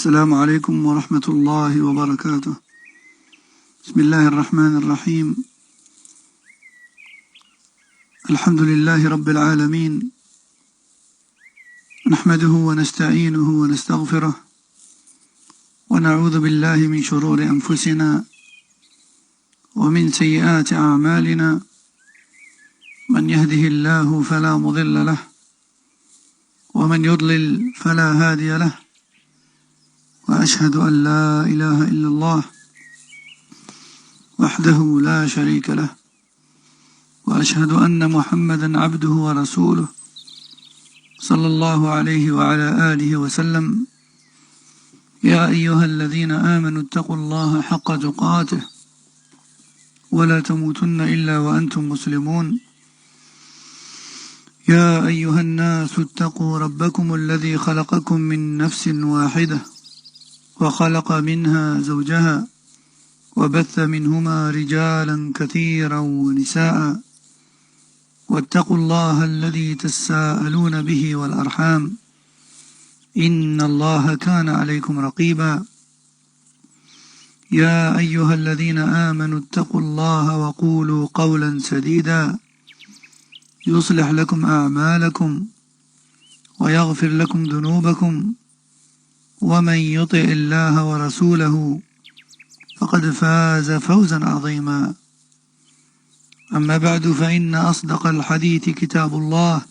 السلام عليكم ورحمة الله وبركاته. بسم الله الرحمن الرحيم. الحمد لله رب العالمين، نحمده ونستعينه ونستغفره، ونعوذ بالله من شرور أنفسنا ومن سيئات أعمالنا. من يهده الله فلا مضل له، ومن يضلل فلا هادي له، وأشهد أن لا إله إلا الله وحده لا شريك له، وأشهد أن محمدا عبده ورسوله صلى الله عليه وعلى آله وسلم. يا أيها الذين آمنوا اتقوا الله حق تقاته ولا تموتن إلا وأنتم مسلمون. يا أيها الناس اتقوا ربكم الذي خلقكم من نفس واحدة، وخلق منها زوجها، وبث منهما رجالا كثيرا ونساء، واتقوا الله الذي تساءلون به والأرحام، إن الله كان عليكم رقيبا. يا أيها الذين آمنوا اتقوا الله وقولوا قولا سديدا يصلح لكم أعمالكم ويغفر لكم ذنوبكم، ومن يطع الله ورسوله فقد فاز فوزا عظيما. أما بعد، فإن أصدق الحديث كتاب الله،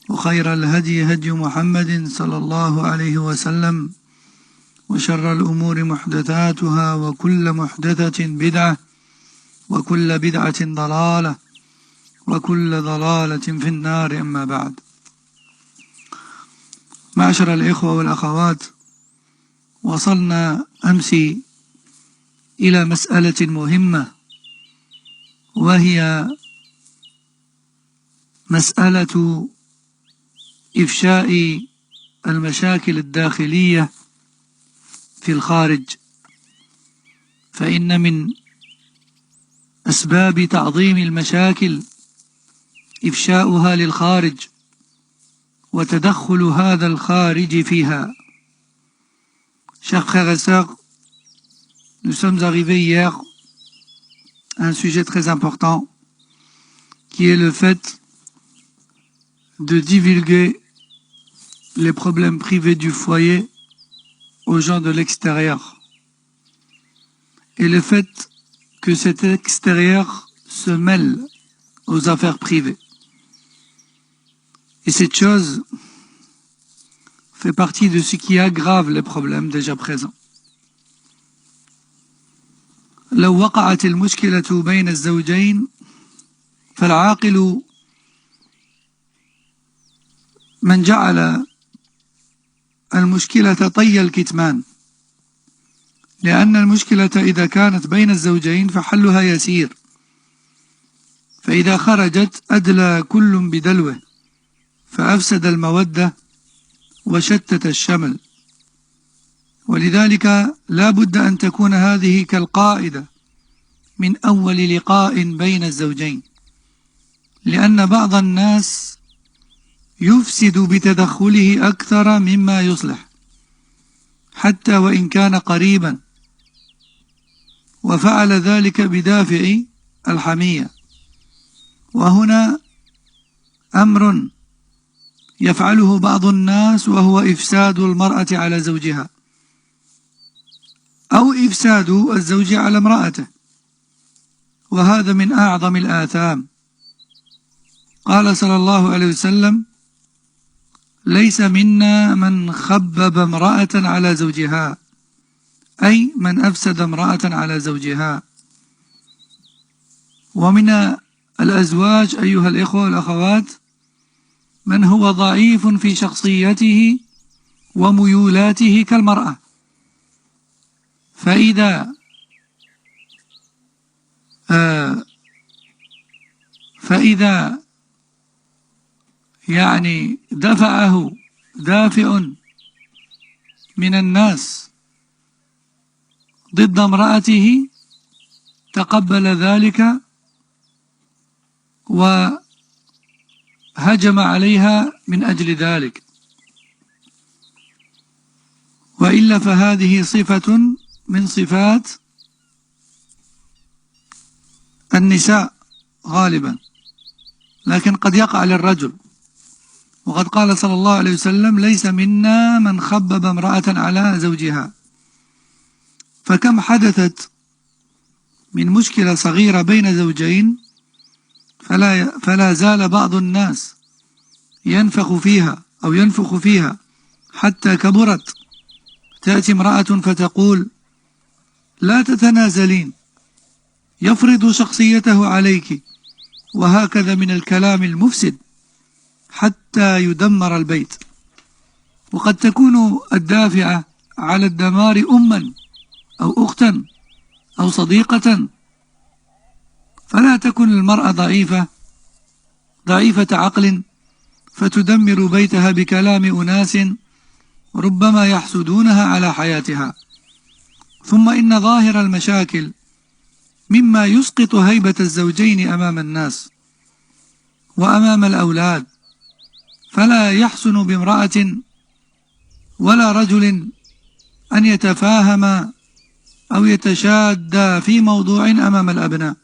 وخير الهدي هدي محمد صلى الله عليه وسلم، وشر الأمور محدثاتها، وكل محدثة بدعة، وكل بدعة ضلالة، وكل ضلالة في النار. أما بعد، معشر الإخوة والأخوات، وصلنا أمس إلى مسألة مهمة، وهي مسألة إفشاء المشاكل الداخلية في الخارج. فإن من أسباب تعظيم المشاكل إفشاؤها للخارج وتدخل هذا الخارج فيها. Chers frères et sœurs, nous sommes arrivés hier à un sujet très important qui est le fait de divulguer les problèmes privés du foyer aux gens de l'extérieur, et le fait que cet extérieur se mêle aux affaires privées. Et cette chose fait partie de ce qui aggrave les problèmes déjà présents. لو وقعت المشكلة بين الزوجين فالعاقل من جعل المشكلة طي الكتمان، لأن المشكلة إذا كانت بين الزوجين فحلها يسير، فإذا خرجت أدلى كل بدلوه فأفسد المودة وشتت الشمل. ولذلك لا بد أن تكون هذه كالقاعدة من أول لقاء بين الزوجين، لأن بعض الناس يفسد بتدخله أكثر مما يصلح حتى وإن كان قريبا، وفعل ذلك بدافع الحمية. وهنا أمر يفعله بعض الناس، وهو إفساد المرأة على زوجها، أو إفساد الزوج على امرأته، وهذا من أعظم الآثام. قال صلى الله عليه وسلم: ليس منا من خبب امرأة على زوجها، أي من أفسد امرأة على زوجها. ومن الأزواج أيها الإخوة والأخوات من هو ضعيف في شخصيته وميولاته كالمرأة، فإذا يعني دفعه دافع من الناس ضد امرأته تقبل ذلك وهجم عليها من أجل ذلك. وإلا فهذه صفة من صفات النساء غالبا، لكن قد يقع للرجل. وقد قال صلى الله عليه وسلم: ليس منا من خبب امرأة على زوجها. فكم حدثت من مشكلة صغيرة بين زوجين فلا زال بعض الناس ينفخ فيها حتى كبرت. تأتي امرأة فتقول: لا تتنازلين، يفرض شخصيته عليك، وهكذا من الكلام المفسد حتى يدمر البيت. وقد تكون الدافعة على الدمار أما أو أختا أو صديقة، فلا تكن المرأة ضعيفة عقل فتدمر بيتها بكلام أناس ربما يحسدونها على حياتها. ثم إن ظاهر المشاكل مما يسقط هيبة الزوجين أمام الناس وأمام الأولاد، فلا يحسن بامرأة ولا رجل أن يتفاهم أو يتشاد في موضوع أمام الأبناء،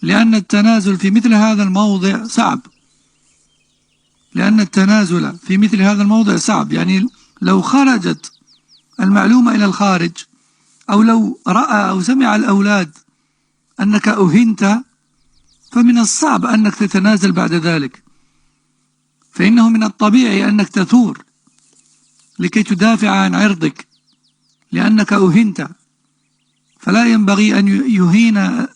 لأن التنازل في مثل هذا الموضع صعب. يعني لو خرجت المعلومة إلى الخارج، أو لو رأى أو سمع الأولاد أنك أهنت، فمن الصعب أنك تتنازل بعد ذلك، فإنه من الطبيعي أنك تثور لكي تدافع عن عرضك لأنك أهنت. فلا ينبغي أن يهين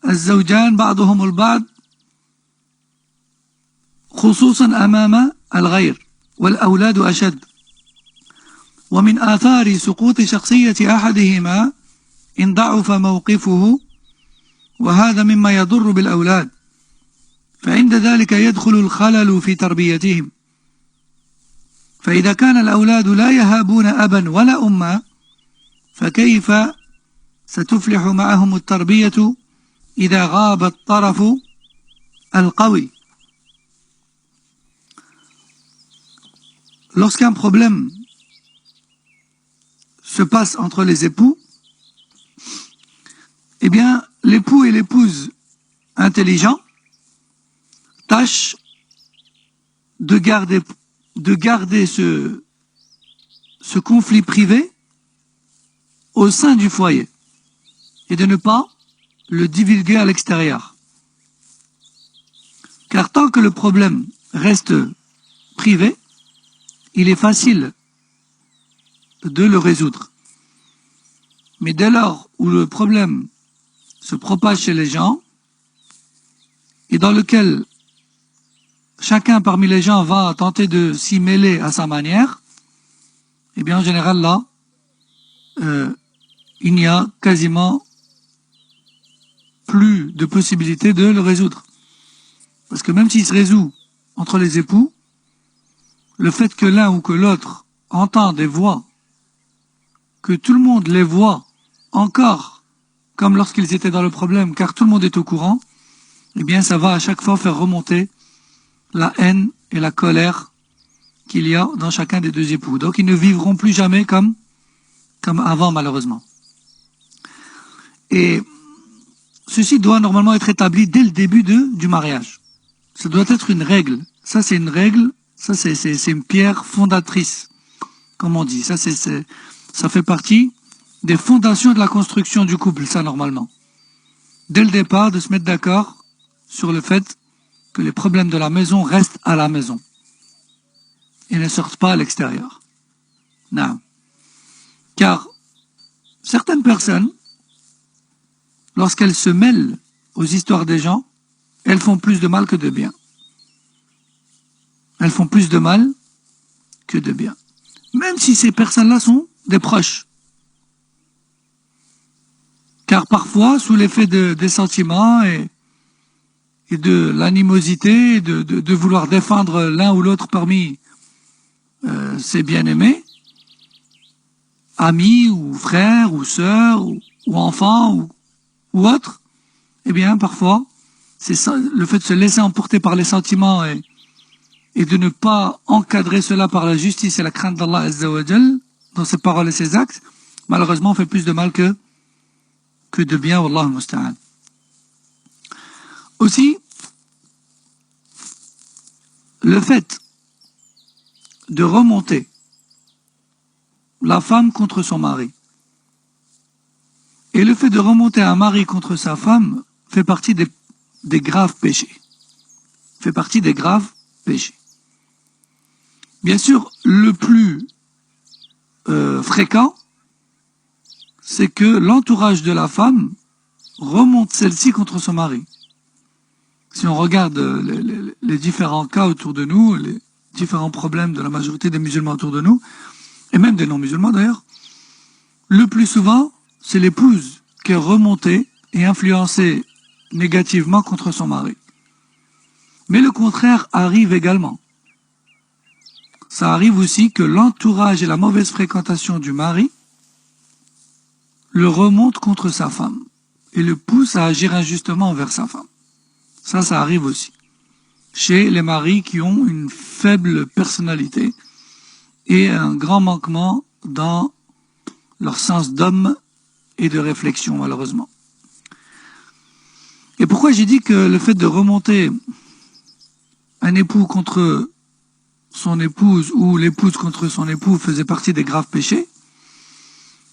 الزوجان بعضهم البعض، خصوصا أمام الغير، والأولاد أشد. ومن آثار سقوط شخصية أحدهما إن ضعف موقفه، وهذا مما يضر بالأولاد، فعند ذلك يدخل الخلل في تربيتهم. فإذا كان الأولاد لا يهابون أبا ولا أما، فكيف ستفلح معهم التربية إذا غاب الطرف القوي؟ Lorsqu'un problème se passe entre les époux, eh bien, l'époux et l'épouse intelligents tâchent de garder ce conflit privé au sein du foyer et de ne pas le divulguer à l'extérieur. Car tant que le problème reste privé, il est facile de le résoudre. Mais dès lors où le problème se propage chez les gens, et dans lequel chacun parmi les gens va tenter de s'y mêler à sa manière, eh bien en général là, il n'y a quasiment plus de possibilité de le résoudre. Parce que même s'il se résout entre les époux, le fait que l'un ou que l'autre entende et voit, que tout le monde les voit encore comme lorsqu'ils étaient dans le problème, car tout le monde est au courant, eh bien ça va à chaque fois faire remonter la haine et la colère qu'il y a dans chacun des deux époux. Donc ils ne vivront plus jamais comme avant, malheureusement. Et ceci doit normalement être établi dès le début du mariage. Ça doit être une règle. Ça c'est une règle, ça c'est une pierre fondatrice, comme on dit. Ça fait partie des fondations de la construction du couple, ça normalement. Dès le départ, de se mettre d'accord sur le fait que les problèmes de la maison restent à la maison et ne sortent pas à l'extérieur. Non. Car certaines personnes, lorsqu'elles se mêlent aux histoires des gens, elles font plus de mal que de bien. Elles font plus de mal que de bien. Même si ces personnes-là sont des proches. Car parfois, sous l'effet des sentiments et de l'animosité, de vouloir défendre l'un ou l'autre parmi ses bien-aimés, amis ou frères ou sœurs ou enfants ou autres, eh bien parfois, c'est ça, le fait de se laisser emporter par les sentiments et de ne pas encadrer cela par la justice et la crainte d'Allah Azza wa Jal dans ses paroles et ses actes, malheureusement on fait plus de mal que de bien, Wallah al-Musta'an. Aussi, le fait de remonter la femme contre son mari et le fait de remonter un mari contre sa femme fait partie des graves péchés. Fait partie des graves péchés. Bien sûr, le plus fréquent, c'est que l'entourage de la femme remonte celle-ci contre son mari. Si on regarde les différents cas autour de nous, les différents problèmes de la majorité des musulmans autour de nous, et même des non-musulmans d'ailleurs, le plus souvent, c'est l'épouse qui est remontée et influencée négativement contre son mari. Mais le contraire arrive également. Ça arrive aussi que l'entourage et la mauvaise fréquentation du mari le remontent contre sa femme et le poussent à agir injustement envers sa femme. Ça arrive aussi. Chez les maris qui ont une faible personnalité et un grand manquement dans leur sens d'homme et de réflexion, malheureusement. Et pourquoi j'ai dit que le fait de remonter un époux contre son épouse ou l'épouse contre son époux faisait partie des graves péchés?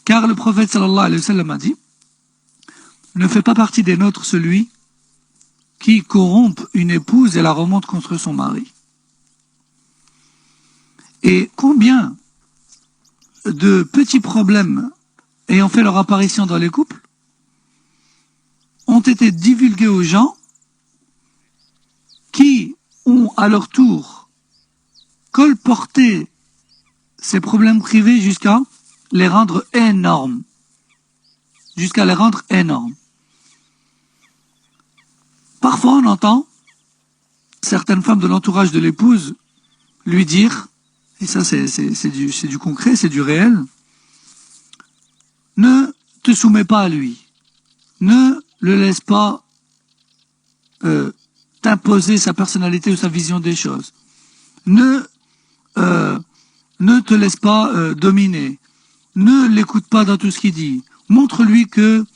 Car le prophète sallallahu alayhi wa sallam a dit: ne fait pas partie des nôtres celui qui corrompt une épouse et la remonte contre son mari. Et combien de petits problèmes ayant fait leur apparition dans les couples ont été divulgués aux gens qui ont à leur tour colporté ces problèmes privés jusqu'à les rendre énormes. Jusqu'à les rendre énormes. Parfois on entend certaines femmes de l'entourage de l'épouse lui dire, et ça c'est du concret, c'est du réel: ne te soumets pas à lui, ne le laisse pas t'imposer sa personnalité ou sa vision des choses, ne te laisse pas dominer, ne l'écoute pas dans tout ce qu'il dit, montre-lui que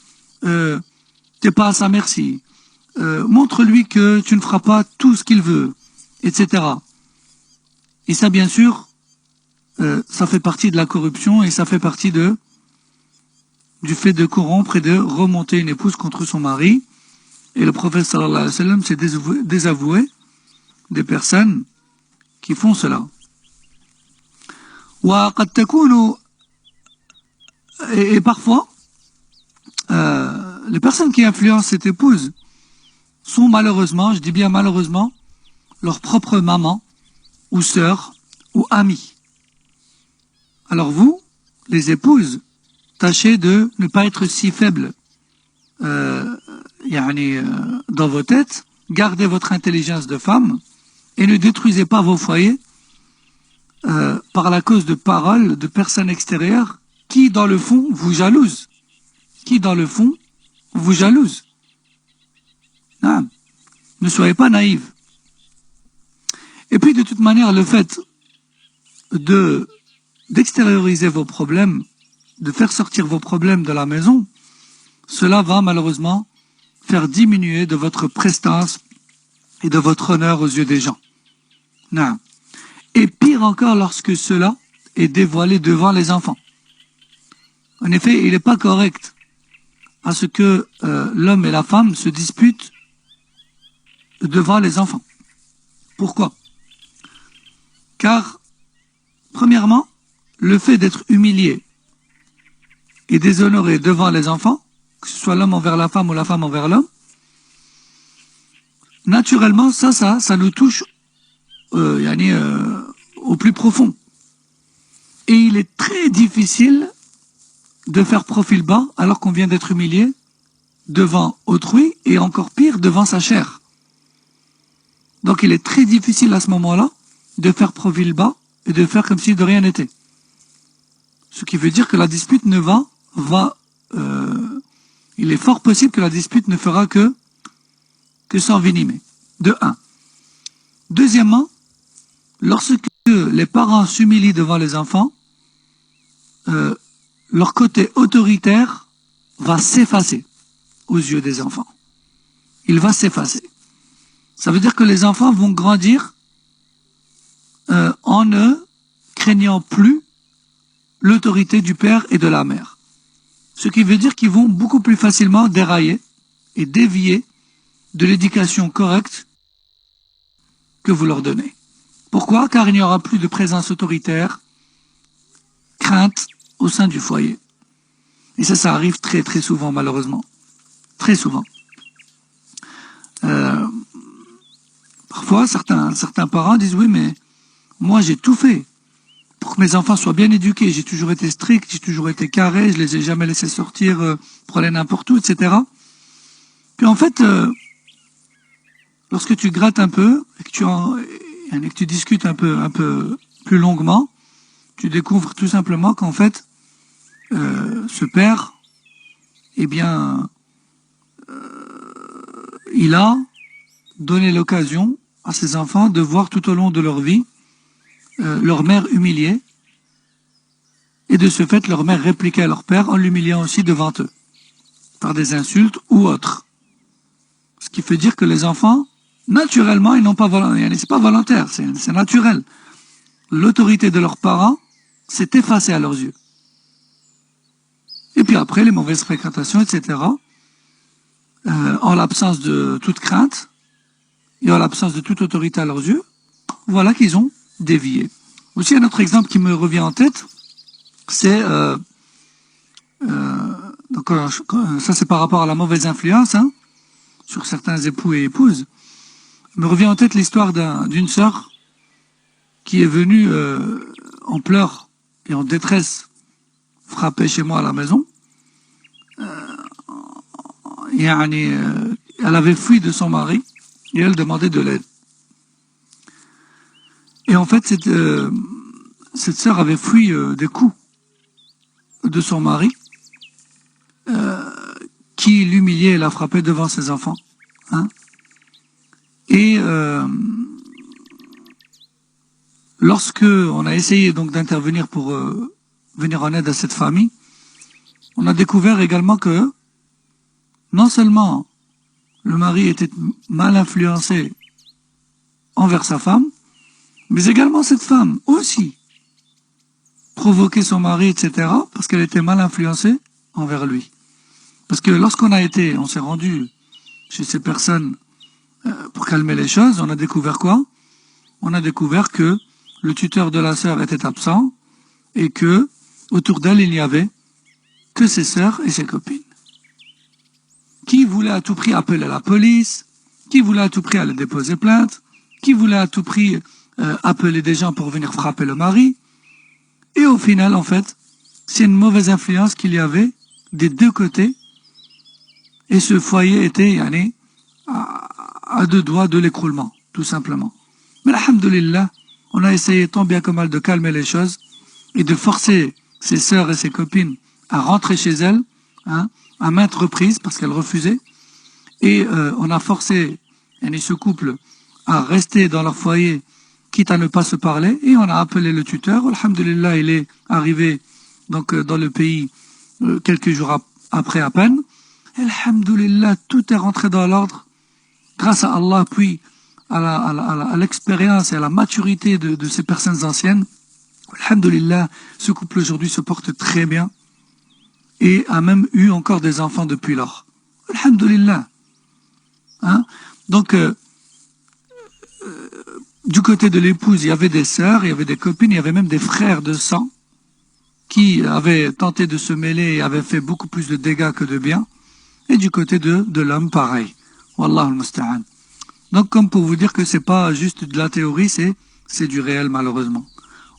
t'es pas à sa merci, montre-lui que tu ne feras pas tout ce qu'il veut, etc. Et ça, bien sûr, ça fait partie de la corruption et ça fait partie du fait de corrompre et de remonter une épouse contre son mari. Et le prophète sallallahu alayhi wa sallam s'est désavoué des personnes qui font cela. Et parfois, les personnes qui influencent cette épouse sont malheureusement, je dis bien malheureusement, leur propre maman ou sœur ou amie. Alors vous, les épouses, tâchez de ne pas être si faibles dans vos têtes, gardez votre intelligence de femme et ne détruisez pas vos foyers par la cause de paroles de personnes extérieures qui, dans le fond, vous jalousent. Qui, dans le fond, vous jalousent. Non. Ne soyez pas naïfs. Et puis, de toute manière, le fait d'extérioriser vos problèmes, de faire sortir vos problèmes de la maison, cela va malheureusement faire diminuer de votre prestance et de votre honneur aux yeux des gens. Non. Et pire encore lorsque cela est dévoilé devant les enfants. En effet, il n'est pas correct à ce que l'homme et la femme se disputent devant les enfants. Pourquoi? Car, premièrement, le fait d'être humilié et déshonoré devant les enfants, que ce soit l'homme envers la femme ou la femme envers l'homme, naturellement, ça nous touche au plus profond. Et il est très difficile de faire profil bas alors qu'on vient d'être humilié devant autrui et encore pire devant sa chair. Donc il est très difficile à ce moment-là de faire profil bas et de faire comme si de rien n'était. Ce qui veut dire que la dispute il est fort possible que la dispute ne fera que s'envenimer. De un. Deuxièmement, lorsque les parents s'humilient devant les enfants, leur côté autoritaire va s'effacer aux yeux des enfants. Il va s'effacer. Ça veut dire que les enfants vont grandir en ne craignant plus l'autorité du père et de la mère. Ce qui veut dire qu'ils vont beaucoup plus facilement dérailler et dévier de l'éducation correcte que vous leur donnez. Pourquoi? Car il n'y aura plus de présence autoritaire, crainte au sein du foyer. Et ça arrive très très souvent malheureusement. Très souvent. Parfois, certains parents disent oui, mais moi j'ai tout fait pour que mes enfants soient bien éduqués. J'ai toujours été strict, j'ai toujours été carré, je les ai jamais laissés sortir pour aller n'importe où, etc. Puis en fait, lorsque tu grattes un peu et que tu discutes un peu plus longuement, tu découvres tout simplement qu'en fait, ce père, eh bien, il a donné l'occasion à ses enfants de voir tout au long de leur vie leur mère humiliée, et de ce fait leur mère répliquait à leur père en l'humiliant aussi devant eux, par des insultes ou autres. Ce qui fait dire que les enfants, naturellement, ils n'ont pas c'est pas volontaire, c'est naturel. L'autorité de leurs parents s'est effacée à leurs yeux. Et puis après, les mauvaises fréquentations, etc., en l'absence de toute crainte et en l'absence de toute autorité à leurs yeux, voilà qu'ils ont dévié. Aussi, un autre exemple qui me revient en tête, c'est ça c'est par rapport à la mauvaise influence sur certains époux et épouses. Il me revient en tête l'histoire d'une sœur qui est venue en pleurs et en détresse frapper chez moi à la maison. Elle avait fui de son mari et elle demandait de l'aide. Et en fait, cette sœur avait fui des coups de son mari qui l'humiliait et la frappait devant ses enfants. Et lorsque on a essayé donc d'intervenir pour venir en aide à cette famille, on a découvert également que non seulement le mari était mal influencé envers sa femme, mais également cette femme aussi provoquait son mari, etc., parce qu'elle était mal influencée envers lui. Parce que on s'est rendu chez ces personnes pour calmer les choses, on a découvert quoi? On a découvert que le tuteur de la sœur était absent et que autour d'elle, il n'y avait que ses sœurs et ses copines. Qui voulait à tout prix appeler la police, qui voulait à tout prix aller déposer plainte, qui voulait à tout prix appeler des gens pour venir frapper le mari. Et au final, en fait, c'est une mauvaise influence qu'il y avait des deux côtés. Et ce foyer était à deux doigts de l'écroulement, tout simplement. Mais alhamdoulilah, on a essayé tant bien que mal de calmer les choses et de forcer ses sœurs et ses copines à rentrer chez elles, à maintes reprises, parce qu'elles refusaient. Et on a forcé ce couple à rester dans leur foyer, quitte à ne pas se parler, et on a appelé le tuteur. Alhamdulillah, il est arrivé donc dans le pays quelques jours après à peine. Alhamdulillah, tout est rentré dans l'ordre, grâce à Allah, puis à l'expérience et à la maturité de ces personnes anciennes. Alhamdulillah, ce couple aujourd'hui se porte très bien et a même eu encore des enfants depuis lors. Alhamdulillah. Donc, du côté de l'épouse, il y avait des sœurs, il y avait des copines, il y avait même des frères de sang qui avaient tenté de se mêler et avaient fait beaucoup plus de dégâts que de bien. Et du côté de l'homme, pareil. Wallahu al-musta'an. Donc, comme pour vous dire que c'est pas juste de la théorie, c'est du réel, malheureusement.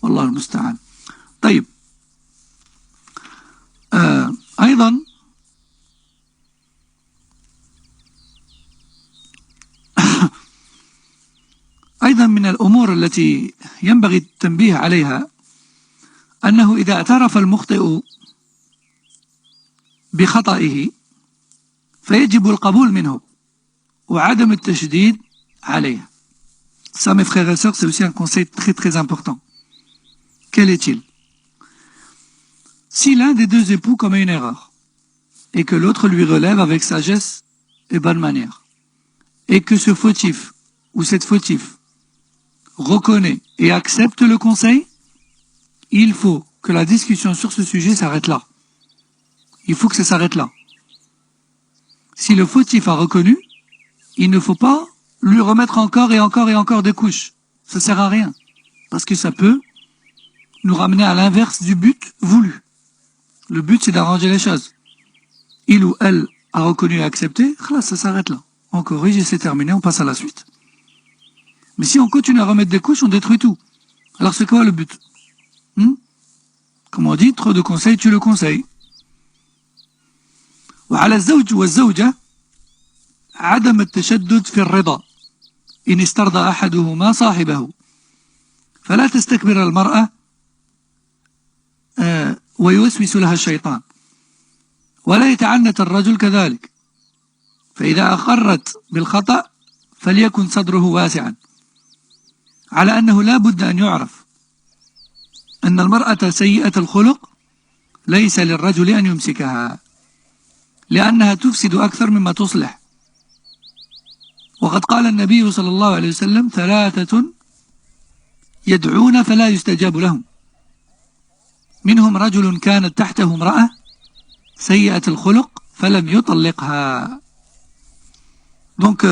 Wallahu al-musta'an. طيب. أيضا أيضا من الأمور التي ينبغي التنبيه عليها أنه إذا اعترف المخطئ بخطئه فيجب القبول منه وعدم التشديد عليه. Ça, mes frères et sœurs, c'est aussi un conseil très très important. Quel est-il? Si l'un des deux époux commet une erreur, et que l'autre lui relève avec sagesse et bonne manière, et que ce fautif ou cette fautif reconnaît et accepte le conseil, il faut que la discussion sur ce sujet s'arrête là. Il faut que ça s'arrête là. Si le fautif a reconnu, il ne faut pas lui remettre encore et encore et encore des couches. Ça sert à rien. Parce que ça peut nous ramener à l'inverse du but voulu. Le but, c'est d'arranger les choses. Il ou elle a reconnu et accepté, là, ça s'arrête là. On corrige et c'est terminé, on passe à la suite. Mais si on continue à remettre des couches, on détruit tout. Alors c'est quoi le but? Comme on dit, trop de conseils tue le conseil. وعلى الزوج والزوجة عدم التشدد في الرضا إن استرضى أحدهما صاحبه فلا تستكبر المرأة ويوسوس لها الشيطان ولا يتعنت الرجل كذلك فإذا أقرت بالخطأ فليكن صدره واسعا على أنه لا بد أن يعرف أن المرأة سيئة الخلق ليس للرجل أن يمسكها لأنها تفسد أكثر مما تصلح وقد قال النبي صلى الله عليه وسلم ثلاثة يدعون فلا يستجاب لهم منهم رجل كانت تحته امرأة سيئة الخلق فلم يطلقها. Donc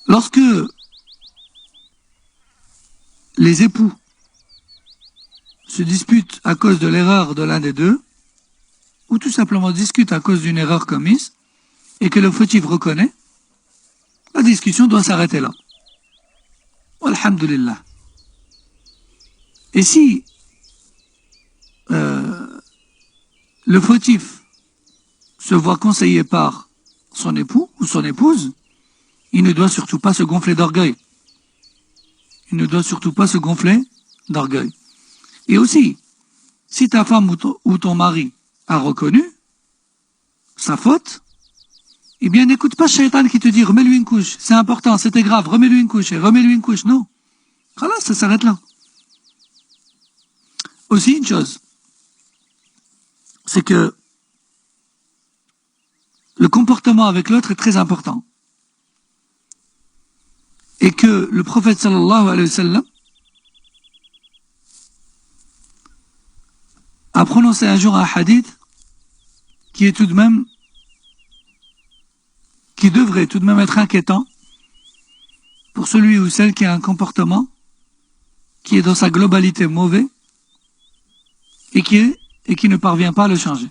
lorsque les époux se disputent à cause de l'erreur de l'un des deux, ou tout simplement discutent à cause d'une erreur commise, et que le fautif reconnaît, la discussion doit s'arrêter là. Alhamdulillah. Et si le fautif se voit conseillé par son époux ou son épouse, il ne doit surtout pas se gonfler d'orgueil. Il ne doit surtout pas se gonfler d'orgueil. Et aussi, si ta femme ou ton mari a reconnu sa faute, eh bien n'écoute pas Shaitan qui te dit remets-lui une couche, c'est important, c'était grave, remets-lui une couche et remets-lui une couche. Non. Voilà, ça s'arrête là. Aussi une chose, c'est que le comportement avec l'autre est très important. Et que le prophète sallallahu alayhi wa sallam a prononcé un jour un hadith qui est tout de même, qui devrait tout de même être inquiétant pour celui ou celle qui a un comportement qui est dans sa globalité mauvais et qui ne parvient pas à le changer.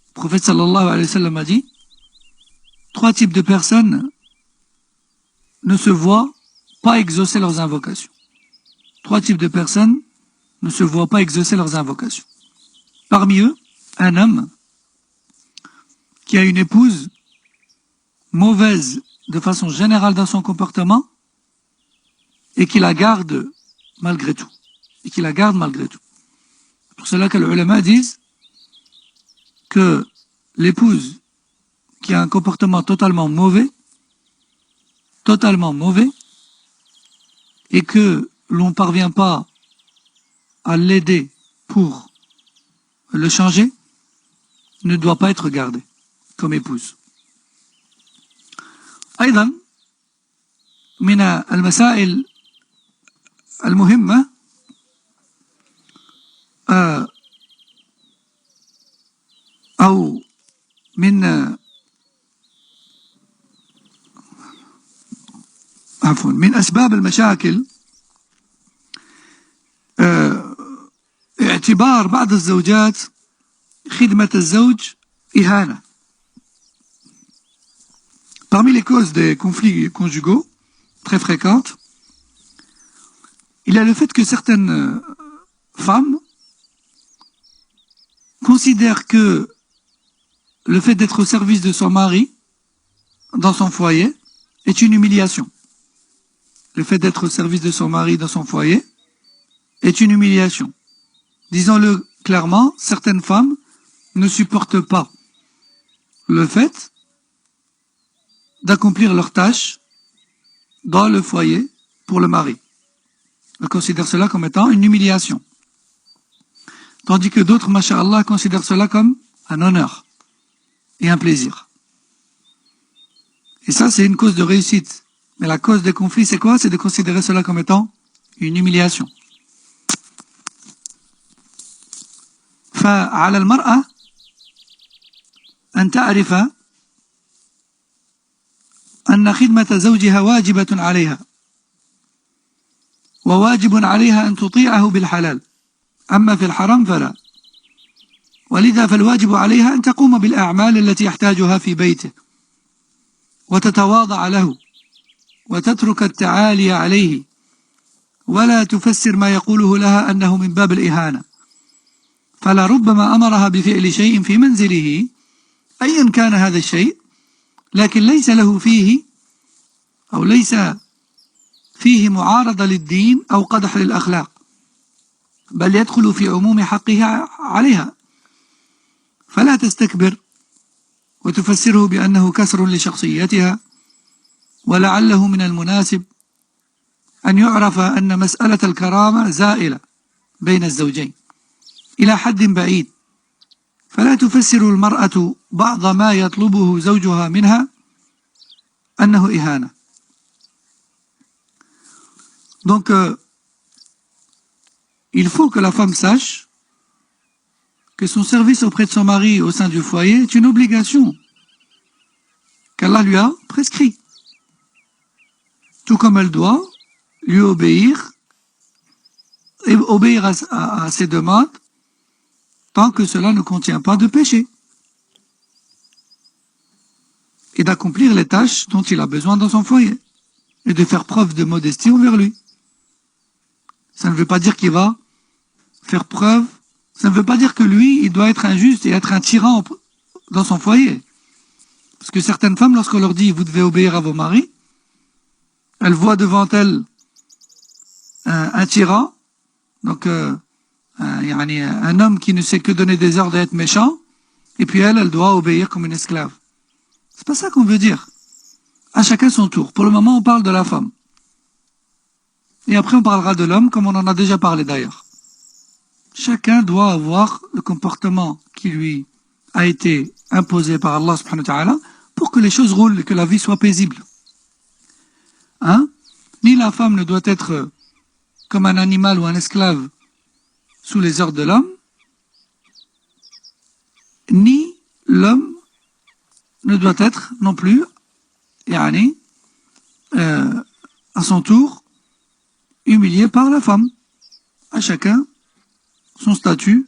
Le prophète sallallahu alayhi wa sallam a dit 3 types de personnes ne se voient pas exaucer leurs invocations. 3 types de personnes ne se voient pas exaucer leurs invocations. Parmi eux, un homme qui a une épouse mauvaise de façon générale dans son comportement et qui la garde malgré tout. C'est pour cela que les ulama disent que l'épouse qui a un comportement totalement mauvais, et que l'on ne parvient pas à l'aider pour le changer, ne doit pas être gardée comme épouse. أيضا من المسائل المهمة أو من أسباب المشاكل اعتبار بعض الزوجات خدمة الزوج إهانة. Parmi les causes des conflits conjugaux très fréquentes, il y a le fait que certaines femmes considèrent que le fait d'être au service de son mari dans son foyer est une humiliation. Le fait d'être au service de son mari dans son foyer est une humiliation. Disons-le clairement, certaines femmes ne supportent pas le fait d'accomplir leurs tâches dans le foyer pour le mari. Elles considèrent cela comme étant une humiliation. Tandis que d'autres, masha'Allah, considèrent cela comme un honneur et un plaisir. Et ça, c'est une cause de réussite. Mais la cause des conflits, c'est quoi? C'est de considérer cela comme étant une humiliation. فعلى المرأة أن تعرف أن خدمة زوجها واجبة عليها وواجب عليها أن تطيعه بالحلال أما في الحرام فلا ولذا فالواجب عليها أن تقوم بالأعمال التي يحتاجها في بيته وتتواضع له وتترك التعالي عليه ولا تفسر ما يقوله لها أنه من باب الإهانة فلربما أمرها بفعل شيء في منزله أيا كان هذا الشيء لكن ليس له فيه أو ليس فيه معارضة للدين أو قدح للأخلاق بل يدخل في عموم حقه عليها فلا تستكبر وتفسره بأنه كسر لشخصيتها ولعله من المناسب أن يعرف أن مسألة الكرامة زائلة بين الزوجين إلى حد بعيد فلا تفسر المرأة بعض ما يطلبه زوجها منها أنه إهانة. Donc, il faut que la femme sache que son service auprès de son mari au sein du foyer est une obligation qu'Allah lui a prescrit. Tout comme elle doit lui obéir et obéir à ses demandes tant que cela ne contient pas de péché et d'accomplir les tâches dont il a besoin dans son foyer et de faire preuve de modestie envers lui. Ça ne veut pas dire qu'il va faire preuve, ça ne veut pas dire que lui, il doit être injuste et être un tyran dans son foyer. Parce que certaines femmes, lorsqu'on leur dit « vous devez obéir à vos maris », elles voient devant elles un tyran, donc un homme qui ne sait que donner des ordres et être méchant, et puis elle doit obéir comme une esclave. C'est pas ça qu'on veut dire. À chacun son tour. Pour le moment, on parle de la femme. Et après, on parlera de l'homme, comme on en a déjà parlé d'ailleurs. Chacun doit avoir le comportement qui lui a été imposé par Allah subhanahu wa ta'ala pour que les choses roulent et que la vie soit paisible. Hein? Ni la femme ne doit être comme un animal ou un esclave sous les ordres de l'homme, ni l'homme ne doit être non plus, à son tour, humilié par la femme. À chacun son statut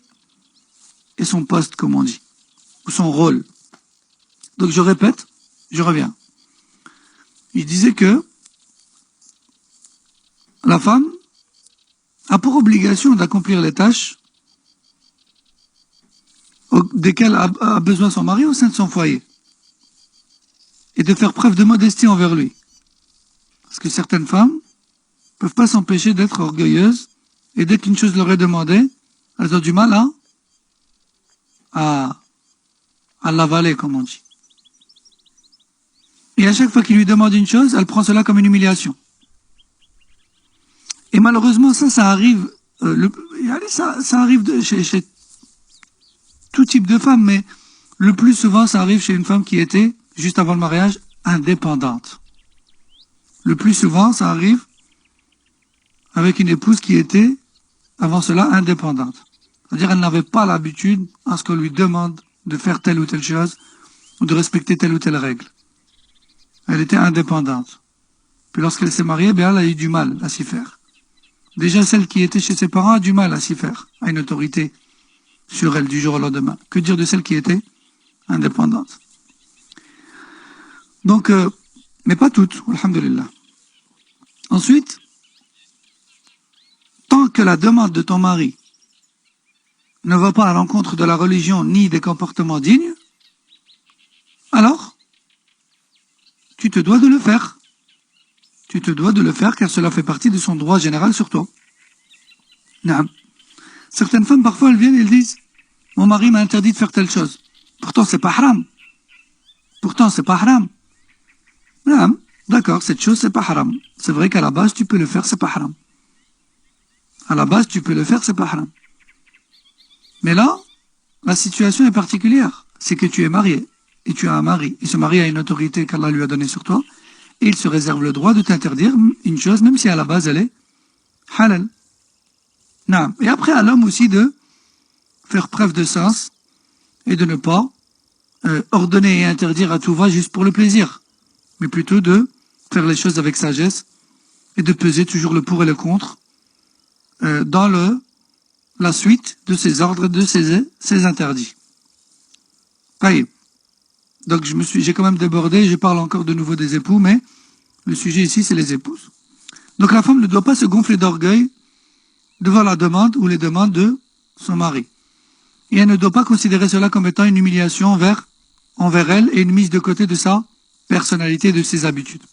et son poste, comme on dit, ou son rôle. Donc je répète, je reviens. Il disait que la femme a pour obligation d'accomplir les tâches desquelles a besoin son mari au sein de son foyer et de faire preuve de modestie envers lui. Parce que certaines femmes ne peuvent pas s'empêcher d'être orgueilleuses et dès qu'une chose leur est demandée, elles ont du mal à l'avaler, comme on dit. Et à chaque fois qu'il lui demande une chose, elle prend cela comme une humiliation. Et malheureusement, ça arrive, ça arrive chez tout type de femme, mais le plus souvent, ça arrive chez une femme qui était, juste avant le mariage, indépendante. Le plus souvent, ça arrive avec une épouse qui était, avant cela, indépendante. C'est-à-dire, elle n'avait pas l'habitude à ce qu'on lui demande de faire telle ou telle chose, ou de respecter telle ou telle règle. Elle était indépendante. Puis lorsqu'elle s'est mariée, elle a eu du mal à s'y faire. Déjà, celle qui était chez ses parents a du mal à s'y faire, à une autorité sur elle du jour au lendemain. Que dire de celle qui était indépendante? Donc, mais pas toutes, alhamdulillah. Ensuite, tant que la demande de ton mari ne va pas à l'encontre de la religion ni des comportements dignes, alors, tu te dois de le faire. Tu te dois de le faire car cela fait partie de son droit général sur toi. Naam. Certaines femmes, parfois, elles viennent et elles disent « Mon mari m'a interdit de faire telle chose. » Pourtant, c'est pas haram. Pourtant, c'est pas haram. Non, d'accord, cette chose, c'est pas haram. C'est vrai qu'à la base, tu peux le faire, c'est pas haram. À la base, tu peux le faire, c'est pas haram. Mais là, la situation est particulière. C'est que tu es marié, et tu as un mari. Et ce mari a une autorité qu'Allah lui a donnée sur toi, et il se réserve le droit de t'interdire une chose, même si à la base, elle est halal. Non. Et après, à l'homme aussi de faire preuve de sens, et de ne pas ordonner et interdire à tout va juste pour le plaisir, mais plutôt de faire les choses avec sagesse et de peser toujours le pour et le contre dans la suite de ces ordres, de ces interdits. Taïb. Donc j'ai quand même débordé, je parle encore de nouveau des époux, mais le sujet ici c'est les épouses. Donc la femme ne doit pas se gonfler d'orgueil devant la demande ou les demandes de son mari. Et elle ne doit pas considérer cela comme étant une humiliation envers elle et une mise de côté de sa personnalité et de ses habitudes.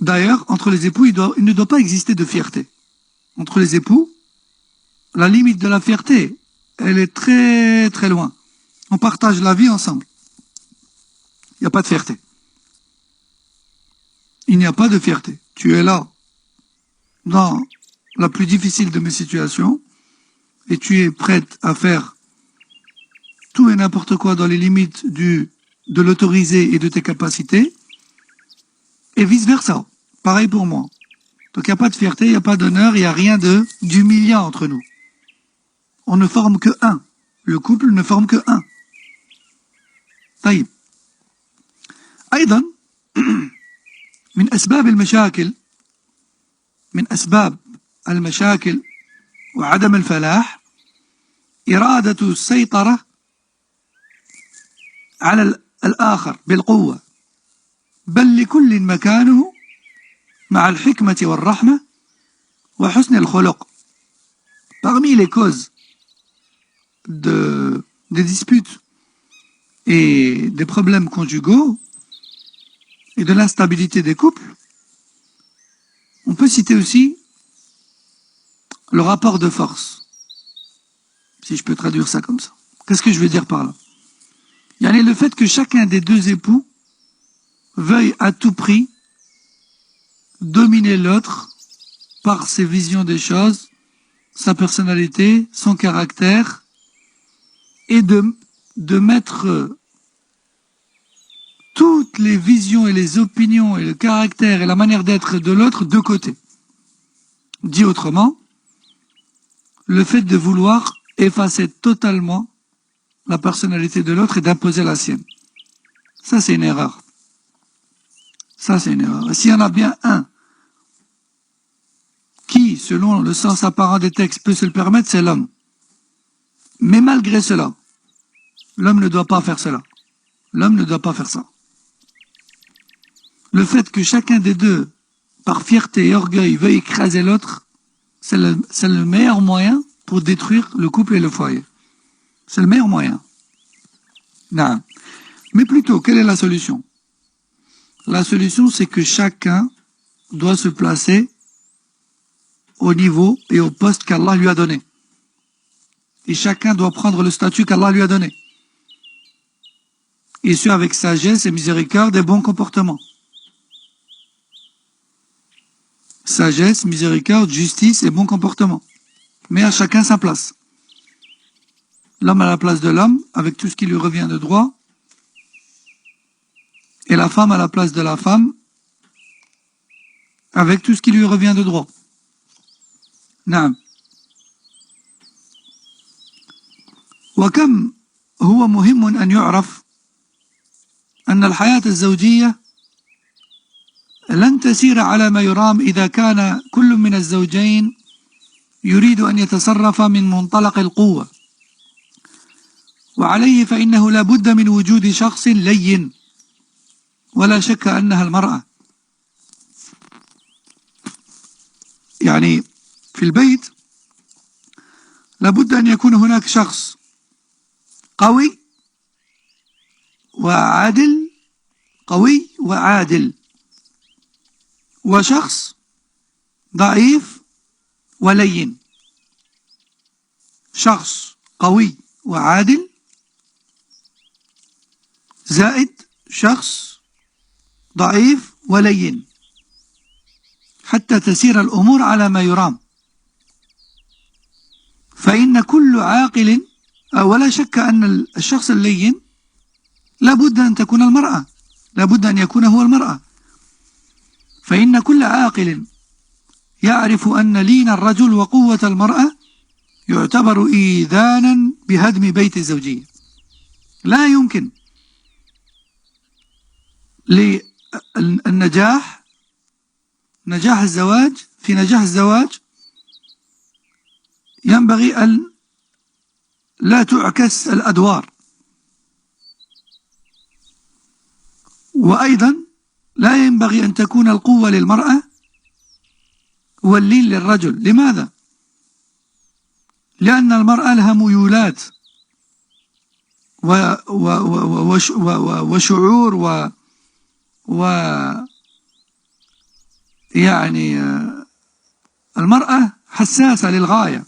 D'ailleurs, entre les époux, il ne doit pas exister de fierté. Entre les époux, la limite de la fierté, elle est très très loin. On partage la vie ensemble. Il n'y a pas de fierté. Il n'y a pas de fierté. Tu es là, dans la plus difficile de mes situations, et tu es prête à faire tout et n'importe quoi dans les limites de l'autoriser et de tes capacités, et vice-versa. Pareil pour moi. Donc il n'y a pas de fierté, il n'y a pas d'honneur, il n'y a rien d'humiliant entre nous. On ne forme que un. Le couple ne forme que un. طيب. أيضا من أسباب المشاكل وعدم الفلاح إرادة السيطرة على الآخر بالقوة بل لكل مكانه مع الحكمة والرحمة وحسن الخلق. Parmi les causes des disputes et des problèmes conjugaux et de l'instabilité des couples, on peut citer aussi le rapport de force, si je peux traduire ça comme ça. Qu'est-ce que je veux dire par là? Il y a le fait que chacun des deux époux veuille à tout prix dominer l'autre par ses visions des choses, sa personnalité, son caractère, et de mettre toutes les visions et les opinions et le caractère et la manière d'être de l'autre de côté. Dit autrement, le fait de vouloir effacer totalement la personnalité de l'autre et d'imposer la sienne. Ça, c'est une erreur. Ça, c'est une erreur. Et s'il y en a bien un qui, selon le sens apparent des textes, peut se le permettre, c'est l'homme. Mais malgré cela, l'homme ne doit pas faire cela. L'homme ne doit pas faire ça. Le fait que chacun des deux, par fierté et orgueil, veuille écraser l'autre, c'est le meilleur moyen pour détruire le couple et le foyer. C'est le meilleur moyen. Non. Mais plutôt, quelle est la solution? La solution, c'est que chacun doit se placer au niveau et au poste qu'Allah lui a donné. Et chacun doit prendre le statut qu'Allah lui a donné. Et ce, avec sagesse et miséricorde et bon comportement. Sagesse, miséricorde, justice et bon comportement. Mais à chacun sa place. L'homme à la place de l'homme, avec tout ce qui lui revient de droit, et la femme à la place de la femme, avec tout ce qui lui revient de droit. نعم. وكم هو مهم أن يعرف أن الحياة الزوجية لن تسير على ما يرام إذا كان كل من الزوجين يريد أن يتصرف من منطلق القوة، وعليه فإنه لا بد من وجود شخص لين، ولا شك أنها المرأة. يعني في البيت لابد أن يكون هناك شخص قوي وعادل، وشخص ضعيف ولين. شخص قوي وعادل زائد شخص ضعيف ولين حتى تسير الأمور على ما يرام. فإن كل عاقل ولا شك أن الشخص اللين لابد أن تكون المرأة، لابد أن يكون هو المرأة. فإن كل عاقل يعرف أن لين الرجل وقوة المرأة يعتبر إيذانا بهدم بيت الزوجية. لا يمكن للنجاح الزواج، في نجاح الزواج ينبغي أن لا تعكس الأدوار، وأيضا لا ينبغي أن تكون القوة للمرأة واللين للرجل. لماذا؟ لأن المرأة لها ميولات وشعور يعني المرأة حساسة للغاية،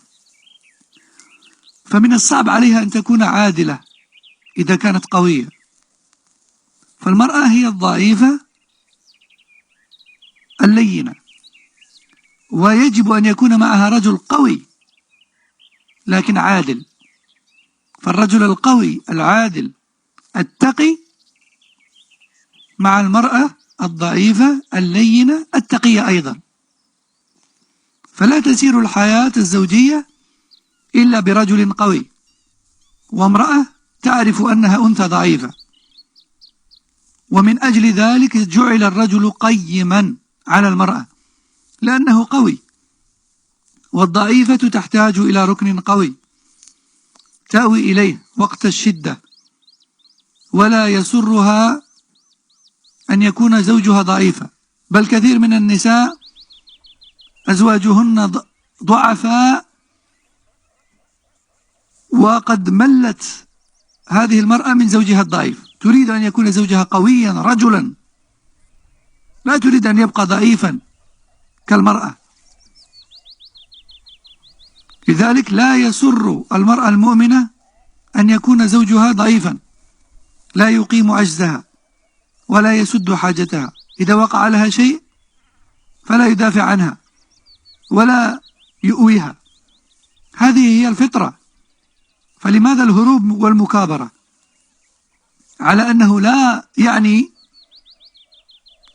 فمن الصعب عليها أن تكون عادلة إذا كانت قوية. فالمرأة هي الضعيفة اللينة، ويجب أن يكون معها رجل قوي لكن عادل. فالرجل القوي العادل التقي مع المرأة الضعيفة اللينة التقية أيضا. فلا تسير الحياة الزوجية إلا برجل قوي وامرأة تعرف أنها أنثى ضعيفة. ومن أجل ذلك جعل الرجل قيما على المرأة لأنه قوي، والضعيفة تحتاج إلى ركن قوي تأوي إليه وقت الشدة، ولا يسرها أن يكون زوجها ضعيفا. بل كثير من النساء أزواجهن ضعفاء، وقد ملت هذه المرأة من زوجها الضعيف، تريد أن يكون زوجها قويا رجلا، لا تريد أن يبقى ضعيفا كالمرأة. لذلك لا يسر المرأة المؤمنة أن يكون زوجها ضعيفا، لا يقيم عجزها ولا يسد حاجتها. إذا وقع لها شيء فلا يدافع عنها ولا يؤويها. هذه هي الفطرة. فلماذا الهروب والمكابرة؟ على أنه لا يعني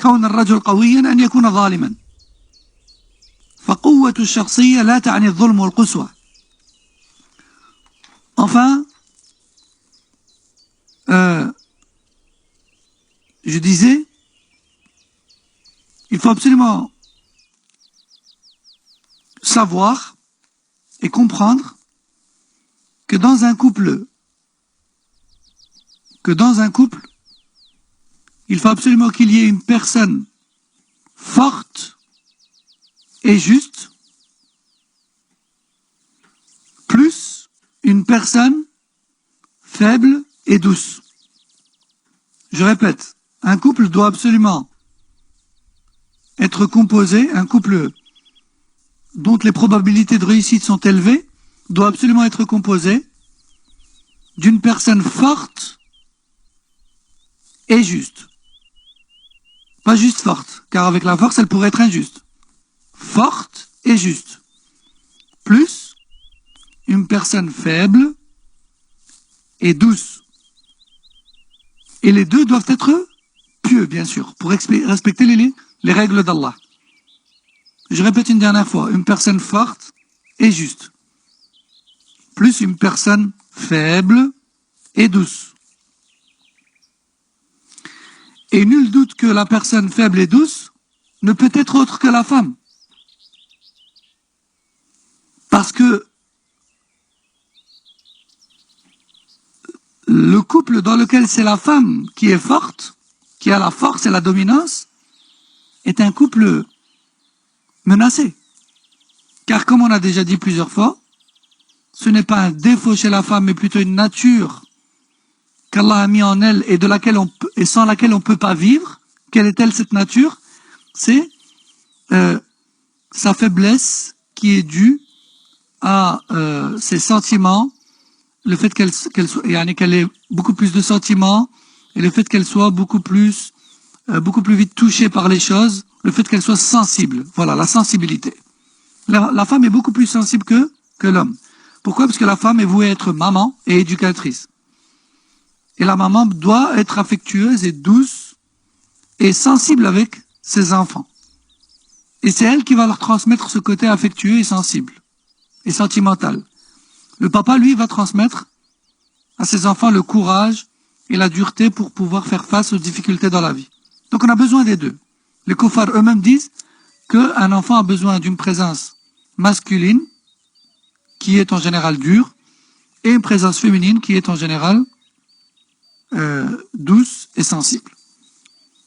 كون الرجل قويا أن يكون ظالما. فقوة الشخصية لا تعني الظلم والقسوة. Enfin, je disais, il faut absolument savoir et comprendre que dans un couple, il faut absolument qu'il y ait une personne forte et juste, plus une personne faible et douce. Je répète, un couple doit absolument être composé, un couple dont les probabilités de réussite sont élevées, doit absolument être composé d'une personne forte et juste. Pas juste forte, car avec la force, elle pourrait être injuste. Forte et juste. Plus une personne faible et douce. Et les deux doivent être pieux, bien sûr, pour respecter les règles d'Allah. Je répète une dernière fois, une personne forte et juste. Plus une personne faible et douce. Et nul doute que la personne faible et douce ne peut être autre que la femme. Parce que le couple dans lequel c'est la femme qui est forte, qui a la force et la dominance, est un couple menacé. Car comme on a déjà dit plusieurs fois, ce n'est pas un défaut chez la femme, mais plutôt une nature qu'Allah a mis en elle et sans laquelle on ne peut pas vivre. Quelle est-elle cette nature? C'est sa faiblesse qui est due à ses sentiments, le fait qu'elle ait beaucoup plus de sentiments et le fait qu'elle soit beaucoup plus vite touchée par les choses, le fait qu'elle soit sensible. Voilà, la sensibilité. La femme est beaucoup plus sensible que l'homme. Pourquoi? Parce que la femme est vouée être maman et éducatrice. Et la maman doit être affectueuse et douce et sensible avec ses enfants. Et c'est elle qui va leur transmettre ce côté affectueux et sensible et sentimental. Le papa, lui, va transmettre à ses enfants le courage et la dureté pour pouvoir faire face aux difficultés dans la vie. Donc on a besoin des deux. Les kuffars eux-mêmes disent qu'un enfant a besoin d'une présence masculine, qui est en général dure, et une présence féminine qui est en général douce et sensible.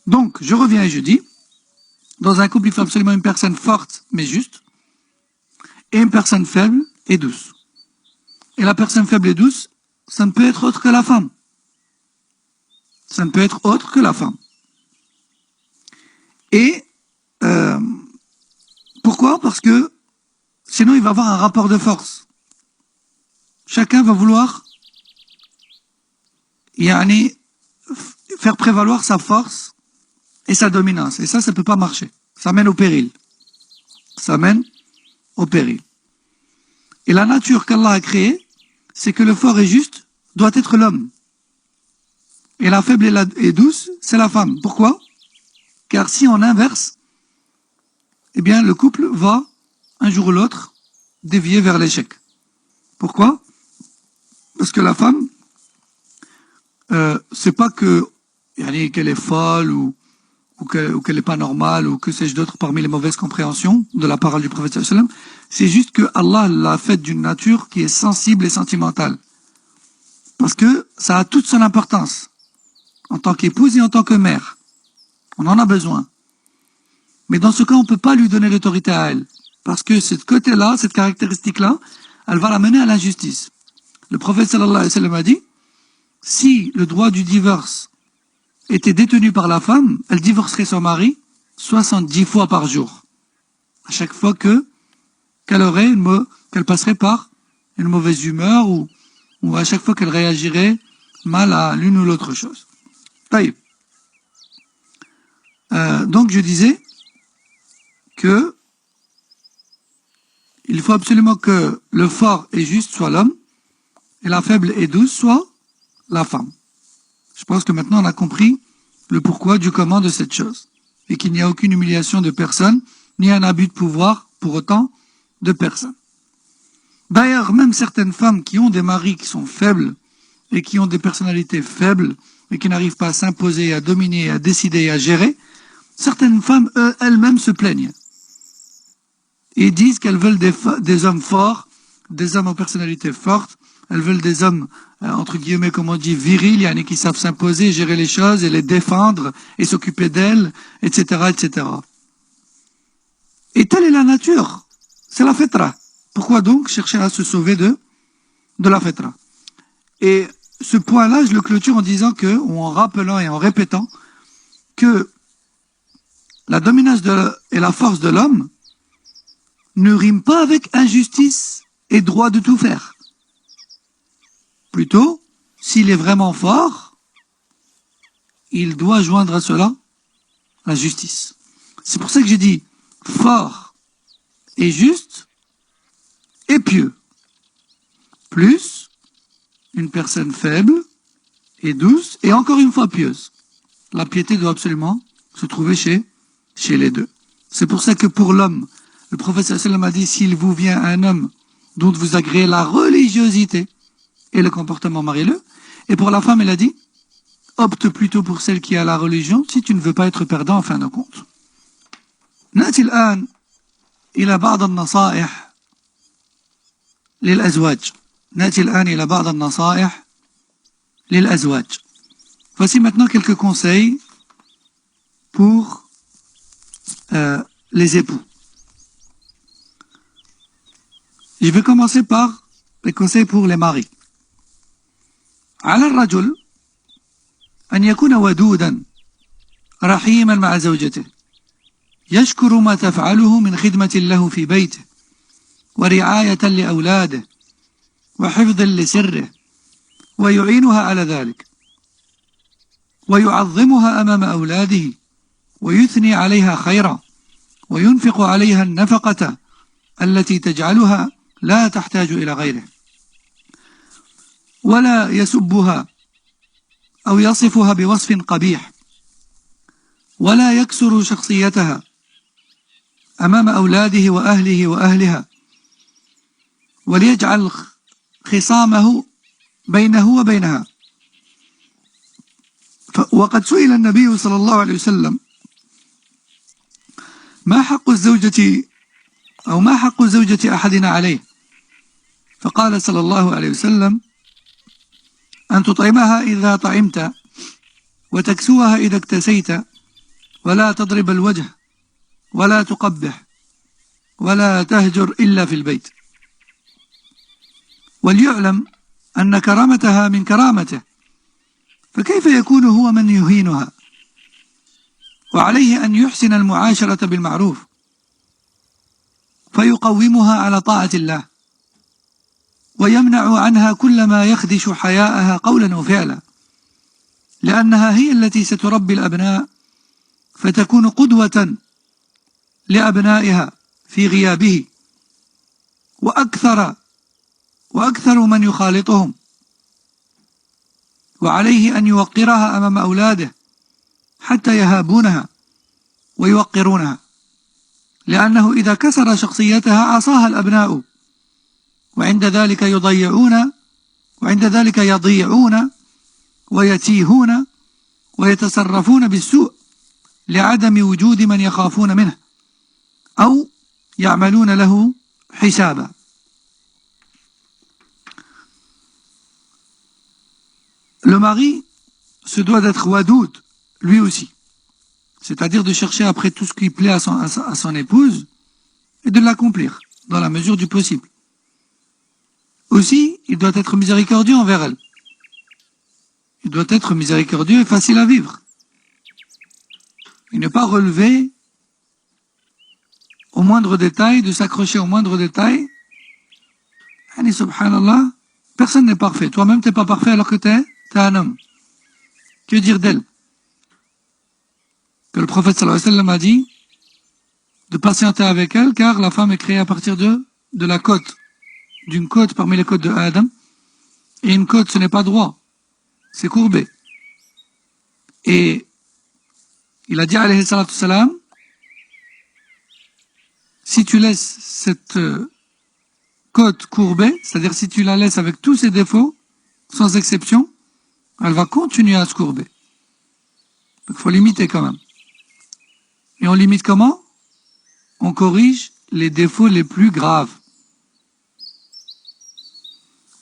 Donc, je reviens et je dis, dans un couple, il faut absolument une personne forte mais juste, et une personne faible et douce. Et la personne faible et douce, ça ne peut être autre que la femme. Ça ne peut être autre que la femme. Et pourquoi? Parce que sinon il va avoir un rapport de force. Chacun va vouloir faire prévaloir sa force et sa dominance. Et ça ne peut pas marcher. Ça mène au péril. Ça mène au péril. Et la nature qu'Allah a créée, c'est que le fort et juste doit être l'homme. Et la faible et douce, c'est la femme. Pourquoi? Car si on inverse, eh bien le couple va, un jour ou l'autre, dévier vers l'échec. Pourquoi? Parce que la femme, c'est pas qu'elle est folle ou qu'elle n'est pas normale ou que sais-je d'autre parmi les mauvaises compréhensions de la parole du prophète sallallahu alayhi wa sallam. C'est juste que Allah l'a faite d'une nature qui est sensible et sentimentale. Parce que ça a toute son importance. En tant qu'épouse et en tant que mère. On en a besoin. Mais dans ce cas, on ne peut pas lui donner l'autorité à elle. Parce que ce côté-là, cette caractéristique-là, elle va la mener à l'injustice. Le prophète sallallahu alayhi wa sallam a dit, si le droit du divorce était détenu par la femme, elle divorcerait son mari 70 fois par jour. À chaque fois qu'elle passerait par une mauvaise humeur ou à chaque fois qu'elle réagirait mal à l'une ou l'autre chose. Donc je disais que il faut absolument que le fort et juste soit l'homme et la faible et douce soit la femme. Je pense que maintenant on a compris le pourquoi du comment de cette chose et qu'il n'y a aucune humiliation de personne ni un abus de pouvoir pour autant de personne. D'ailleurs, même certaines femmes qui ont des maris qui sont faibles et qui ont des personnalités faibles et qui n'arrivent pas à s'imposer, à dominer, à décider et à gérer, certaines femmes, elles-mêmes se plaignent et disent qu'elles veulent des hommes forts, des hommes aux personnalités fortes, elles veulent des hommes, entre guillemets, comme on dit, virils, qui savent s'imposer, gérer les choses et les défendre et s'occuper d'elles, etc., etc. Et telle est la nature, c'est la fitra. Pourquoi donc chercher à se sauver de la fitra? Et ce point-là, je le clôture en disant ou en rappelant et en répétant que la dominance et la force de l'homme ne riment pas avec injustice et droit de tout faire. Plutôt, s'il est vraiment fort, il doit joindre à cela la justice. C'est pour ça que j'ai dit fort et juste et pieux. Plus une personne faible et douce et encore une fois pieuse. La piété doit absolument se trouver chez les deux. C'est pour ça que pour l'homme, le prophète sallallahu alayhi wa sallam a dit, s'il vous vient un homme dont vous agréez la religiosité et le comportement, mariez-le. Et pour la femme, elle a dit, opte plutôt pour celle qui a la religion si tu ne veux pas être perdant en fin de compte. نأتي الآن إلى بعض النصائح للأزواج. نأتي الآن إلى بعض النصائح للأزواج. Voici maintenant quelques conseils pour les époux. Je vais commencer par les conseils pour les maris. على الرجل أن يكون ودودا رحيما مع زوجته يشكر ما تفعله من خدمة له في بيته ورعاية لأولاده وحفظ لسره ويعينها على ذلك ويعظمها أمام أولاده ويثني عليها خيرا وينفق عليها النفقة التي تجعلها لا تحتاج إلى غيره، ولا يسبها أو يصفها بوصف قبيح، ولا يكسر شخصيتها أمام أولاده وأهله وأهلها، وليجعل خصامه بينه وبينها. وقد سئل النبي صلى الله عليه وسلم: ما حق الزوجة أو ما حق زوجة أحدنا عليه؟ فقال صلى الله عليه وسلم: أن تطعمها إذا طعمت، وتكسوها إذا اكتسيت، ولا تضرب الوجه، ولا تقبح، ولا تهجر إلا في البيت. وليعلم أن كرامتها من كرامته، فكيف يكون هو من يهينها؟ وعليه أن يحسن المعاشرة بالمعروف، فيقومها على طاعة الله، ويمنع عنها كل ما يخدش حياءها قولا وفعلا، لأنها هي التي ستربي الأبناء فتكون قدوة لأبنائها في غيابه، وأكثر من يخالطهم. وعليه أن يوقرها أمام أولاده حتى يهابونها ويوقرونها، لأنه إذا كسر شخصيتها عصاها الأبناء، وعند ذلك يضيعون ويتيهون ويتصرفون بالسوء لعدم وجود من يخافون منه أو يعملون له حسابا. Le mari se doit d'être wadoud, lui aussi. C'est-à-dire de chercher après tout ce qui plaît à son épouse et de l'accomplir dans la mesure du possible. Aussi, il doit être miséricordieux envers elle. Il doit être miséricordieux et facile à vivre. Et ne pas relever au moindre détail, de s'accrocher au moindre détail. Et subhanallah, personne n'est parfait. Toi-même, tu n'es pas parfait alors que tu es un homme. Que dire d'elle? Que le prophète sallallahu alayhi wa sallam a dit de patienter avec elle, car la femme est créée à partir de la côte, d'une côte parmi les côtes de Adam. Et une côte, ce n'est pas droit, c'est courbé. Et il a dit alayhi salatu salam, si tu laisses cette côte courbée, c'est-à-dire si tu la laisses avec tous ses défauts, sans exception, elle va continuer à se courber. Donc il faut limiter quand même. Et on limite comment? On corrige les défauts les plus graves.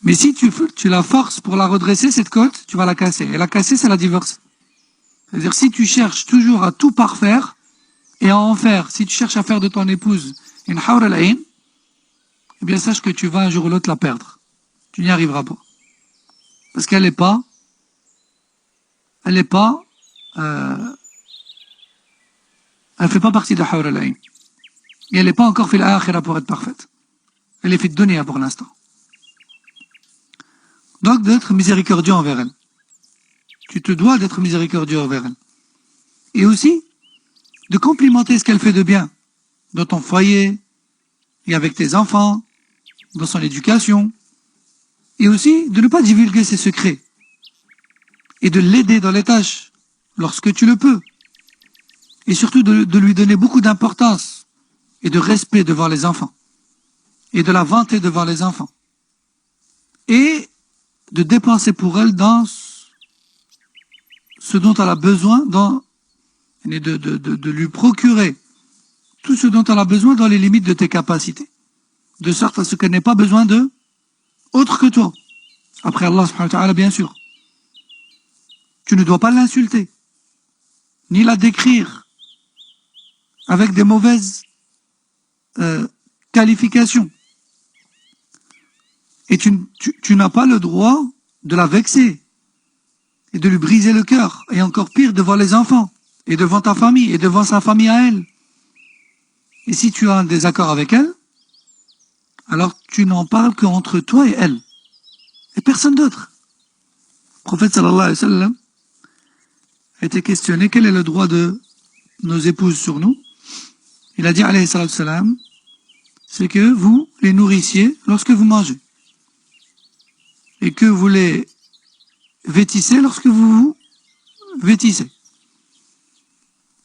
Mais si tu la forces pour la redresser, cette côte, tu vas la casser. Et la casser, c'est la divorce. C'est-à-dire si tu cherches toujours à tout parfaire, et à en faire, si tu cherches à faire de ton épouse une hawr al-ayn, eh bien sache que tu vas un jour ou l'autre la perdre. Tu n'y arriveras pas. Parce qu'elle n'est pas, elle fait pas partie de hawr al-ayn. Et elle n'est pas encore fait l'akhira pour être parfaite. Elle est fait dunya pour l'instant. Donc d'être miséricordieux envers elle. Tu te dois d'être miséricordieux envers elle. Et aussi, de complimenter ce qu'elle fait de bien dans ton foyer et avec tes enfants, dans son éducation, et aussi de ne pas divulguer ses secrets et de l'aider dans les tâches lorsque tu le peux, et surtout de lui donner beaucoup d'importance et de respect devant les enfants et de la vanter devant les enfants et de dépenser pour elle dans ce dont elle a besoin, et de lui procurer tout ce dont elle a besoin dans les limites de tes capacités, de sorte à ce qu'elle n'ait pas besoin de autre que toi. Après Allah subhanahu wa ta'ala, bien sûr. Tu ne dois pas l'insulter, ni la décrire avec des mauvaises qualifications. Et tu n'as pas le droit de la vexer et de lui briser le cœur, et encore pire devant les enfants, et devant ta famille, et devant sa famille à elle. Et si tu as un désaccord avec elle, alors tu n'en parles qu'entre toi et elle, et personne d'autre. Le prophète sallallahu alayhi wa sallam a été questionné quel est le droit de nos épouses sur nous. Il a dit, alayhi salatu salam, c'est que vous les nourrissiez lorsque vous mangez. Et que vous les vêtissez lorsque vous vous vêtissez.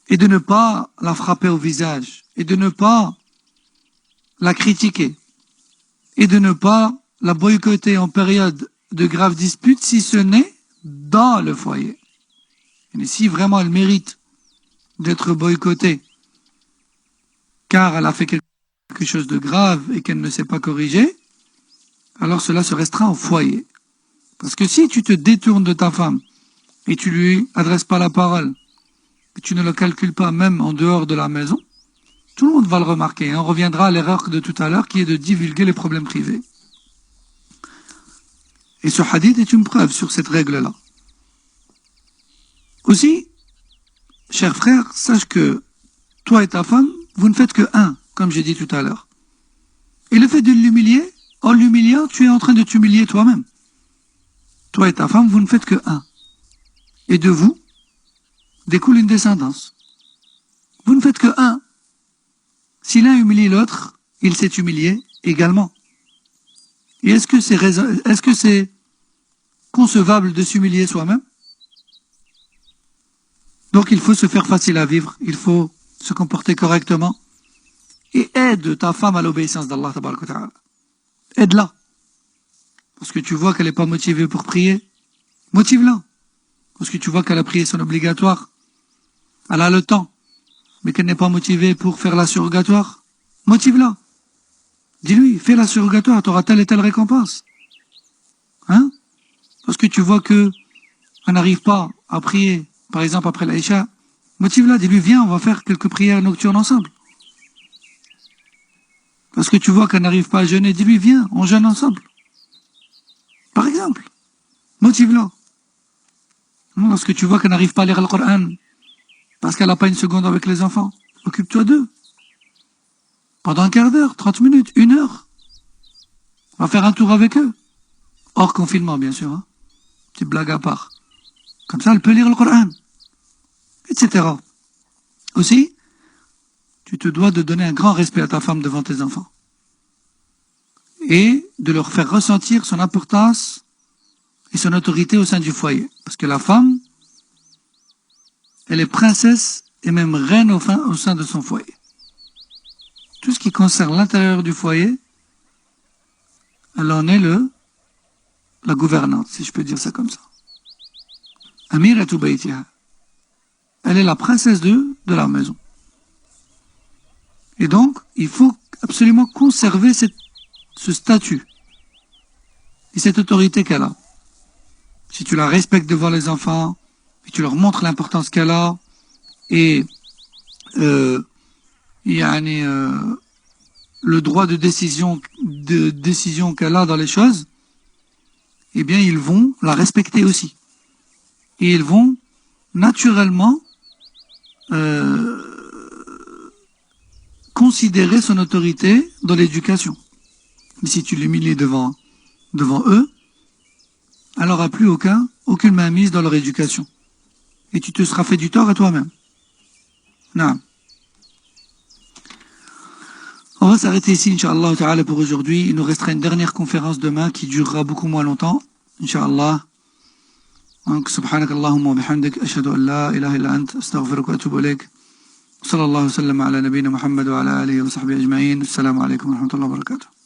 Et de ne pas la frapper au visage. Et de ne pas la critiquer. Et de ne pas la boycotter en période de graves disputes, si ce n'est dans le foyer. Et si vraiment elle mérite d'être boycottée, car elle a fait quelque chose de grave et qu'elle ne s'est pas corrigée, alors cela se restreint au foyer. Parce que si tu te détournes de ta femme et tu lui adresses pas la parole, et tu ne le calcules pas même en dehors de la maison, tout le monde va le remarquer. On reviendra à l'erreur de tout à l'heure qui est de divulguer les problèmes privés. Et ce hadith est une preuve sur cette règle-là. Aussi, cher frère, sache que toi et ta femme, vous ne faites que un, comme j'ai dit tout à l'heure. Et le fait de l'humilier, en l'humiliant, tu es en train de t'humilier toi-même. Toi et ta femme, vous ne faites que un. Et de vous découle une descendance. Vous ne faites que un. Si l'un humilie l'autre, il s'est humilié également. Et est-ce que c'est concevable de s'humilier soi-même? Donc il faut se faire facile à vivre, il faut se comporter correctement. Et aide ta femme à l'obéissance d'Allah tabaraka wa ta'ala. Aide-la. Parce que tu vois qu'elle n'est pas motivée pour prier, motive-la. Parce que tu vois qu'elle a prié son obligatoire, elle a le temps, mais qu'elle n'est pas motivée pour faire la surrogatoire, motive-la. Dis-lui, fais la surrogatoire, tu auras telle et telle récompense. Hein? Parce que tu vois que elle n'arrive pas à prier, par exemple après l'Aïcha, motive-la, dis-lui, viens, on va faire quelques prières nocturnes ensemble. Parce que tu vois qu'elle n'arrive pas à jeûner, dis-lui, viens, on jeûne ensemble. Par exemple, motive-la. Lorsque tu vois qu'elle n'arrive pas à lire le Coran, parce qu'elle n'a pas une seconde avec les enfants, occupe-toi d'eux. Pendant un quart d'heure, 30 minutes, 1 heure. On va faire un tour avec eux. Hors confinement, bien sûr. Hein. Petite blague à part. Comme ça, elle peut lire le Coran. Etc. Aussi, tu te dois de donner un grand respect à ta femme devant tes enfants. Et de leur faire ressentir son importance et son autorité au sein du foyer. Parce que la femme, elle est princesse et même reine au sein de son foyer. Tout ce qui concerne l'intérieur du foyer, elle en est la gouvernante, si je peux dire ça comme ça. Amiratu baytiha. Elle est la princesse de la maison. Et donc, il faut absolument conserver ce statut et cette autorité qu'elle a. Si tu la respectes devant les enfants, et tu leur montres l'importance qu'elle a, et le droit de décision qu'elle a dans les choses, eh bien ils vont la respecter aussi. Et ils vont naturellement considérer son autorité dans l'éducation. Mais si tu l'humilies devant eux, elle n'aura plus aucune mainmise dans leur éducation. Et tu te seras fait du tort à toi-même. Non. On va s'arrêter ici, Inch'Allah ta'ala, pour aujourd'hui. Il nous restera une dernière conférence demain qui durera beaucoup moins longtemps, Inch'Allah. Donc, subhanakallahumma wa bihamdik, ashhadu an la ilaha illa ant, astaghfiruka wa atubu ilayk. Sallallahu sallam ala nabina Muhammad wa ala alihi wa sahbihi ajma'in. Assalamu alaikum wa rahmatullahi wa barakatuh.